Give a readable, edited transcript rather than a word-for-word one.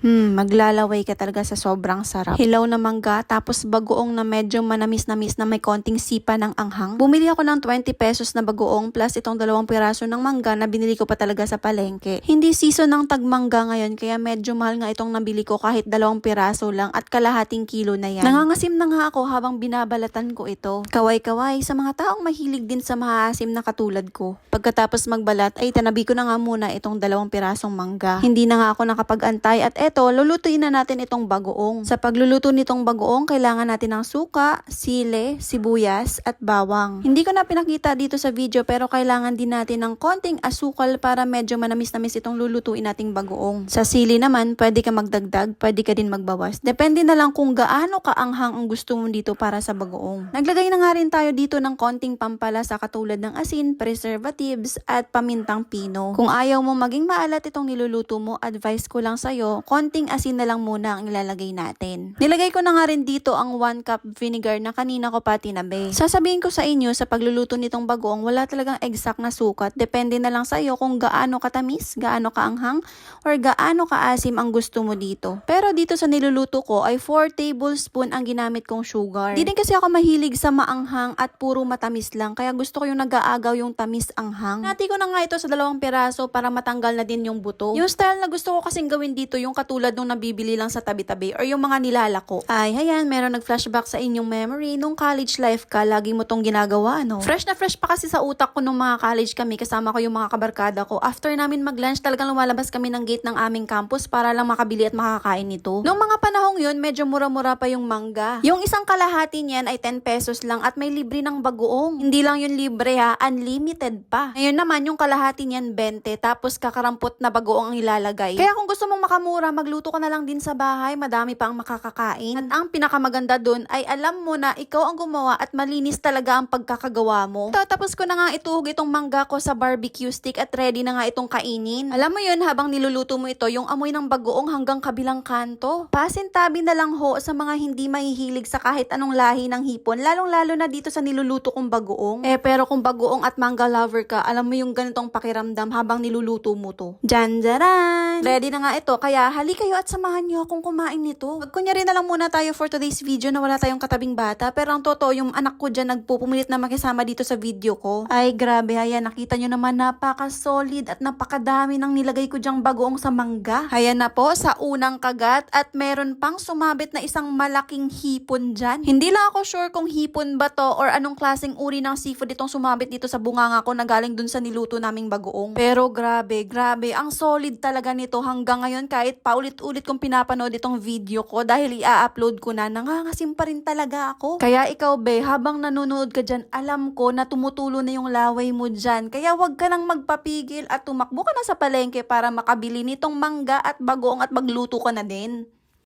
Maglalaway ka talaga sa sobrang sarap. Hilaw na mangga, tapos bagoong na medyo manamis-namis na may konting sipa ng anghang. Bumili ako ng 20 pesos na bagoong plus itong 2 piraso ng mangga na binili ko pa talaga sa palengke. Hindi season ng tagmangga ngayon kaya medyo mahal nga itong nabili ko kahit 2 piraso lang at kalahating kilo na yan. Nangangasim na nga ako habang binabalatan ko ito. Kaway-kaway sa mga taong mahilig din sa maasim na katulad ko. Pagkatapos magbalat ay tanabi ko na nga muna itong 2 pirasong mangga. Hindi na nga ako nakapag-antay at eto, lulutuin na natin itong bagoong. Sa pagluluto nitong bagoong, kailangan natin ng suka, sile, sibuyas, at bawang. Hindi ko na pinakita dito sa video pero kailangan din natin ng konting asukal para medyo manamis-namis itong lulutuin nating bagoong. Sa sili naman, pwede ka magdagdag, pwede ka din magbawas. Depende na lang kung gaano kaanghang ang gusto mo dito para sa bagoong. Naglagay na nga rin tayo dito ng konting pampalasa katulad ng asin, preservatives, at pamintang pino. Kung ayaw mo maging maalat itong niluluto mo, advice ko lang sa'yo, konting asin na lang muna ang ilalagay natin. Nilagay ko na nga rin dito ang 1 cup vinegar na kanina ko pa tinabi. Sasabihin ko sa inyo, sa pagluluto nitong bagoong, wala talagang exact na sukat. Depende na lang sa'yo kung gaano katamis, gaano kaanghang, or gaano kaasim ang gusto mo dito. Pero dito sa niluluto ko ay 4 tablespoon ang ginamit kong sugar. Di din kasi ako mahilig sa maanghang at puro matamis lang, kaya gusto ko yung nag-aagaw yung tamis anghang. Nati ko na nga ito sa 2 piraso para matanggal na din yung buto. Yung style na gusto ko kasing gawin dito, yung katulad nung nabibili lang sa tabi-tabi or yung mga nilalako. Ay, hayan, meron nag-flashback sa inyong memory nung college life ka, lagi mo tong ginagawa, no? Fresh na fresh pa kasi sa utak ko nung mga college kami, kasama ko yung mga kabarkada ko. After namin mag-lunch, talagang lumalabas kami ng gate ng aming campus para lang makabili at makakain nito. Nung mga panahong yun, medyo mura-mura pa yung mangga. Yung isang kalahati niyan ay 10 pesos lang at may libre ng bagoong. Hindi lang yun libre ha, unlimited pa. Ngayon naman, yung kalahati niyan 20, tapos kakarampot na bagoong ang ilalagay. Kaya kung gusto mong makamura, magluto ka na lang din sa bahay, madami pa ang makakakain. At ang pinakamaganda dun ay alam mo na ikaw ang gumawa at malinis talaga ang pagkakagawa mo. Tatapos ko na nga ituhog itong mangga ko sa barbecue stick at ready na nga itong kainin. Alam mo yun, habang niluluto mo ito, yung amoy ng bagoong hanggang kabilang kanto. Pasintabi na lang ho sa mga hindi mahihilig sa kahit anong lahi ng hipon, lalong-lalo na dito sa niluluto kong bagoong. Pero kung bagoong at mangga lover ka, alam mo yung ganitong pakiramdam habang niluluto mo to. Janjaran! Ready na nga ito, kaya hali kayo at samahan niyo akong kumain nito. Magkunyari na lang muna tayo for today's video na wala tayong katabing bata, pero ang totoo, yung anak ko dyan nagpupumilit na makisama dito sa video ko. Ay grabe, ayan, nakita nyo naman napaka-solid at napakadami ng nilagay ko dyang bagoong sa mangga. Ayan na po, sa unang kagat at meron pang sumabit na isang malaking hipon dyan. Hindi lang ako sure kung hipon ba to or anong klaseng uri ng seafood itong sumabit dito sa bunganga ko na galing dun sa niluto naming bagoong. Pero grabe, ang solid talaga nito hanggang ngayon kahit paulit-ulit kong pinapanood itong video ko dahil i-upload ko na, nangangasim pa rin talaga ako. Kaya ikaw be, habang nanonood ka dyan, alam ko na tumutulo na yung laway mo dyan. Kaya wag ka nang magpapigil at tumakbo ka na sa palengke para makabili nitong mangga at bagoong at magluto ka na din.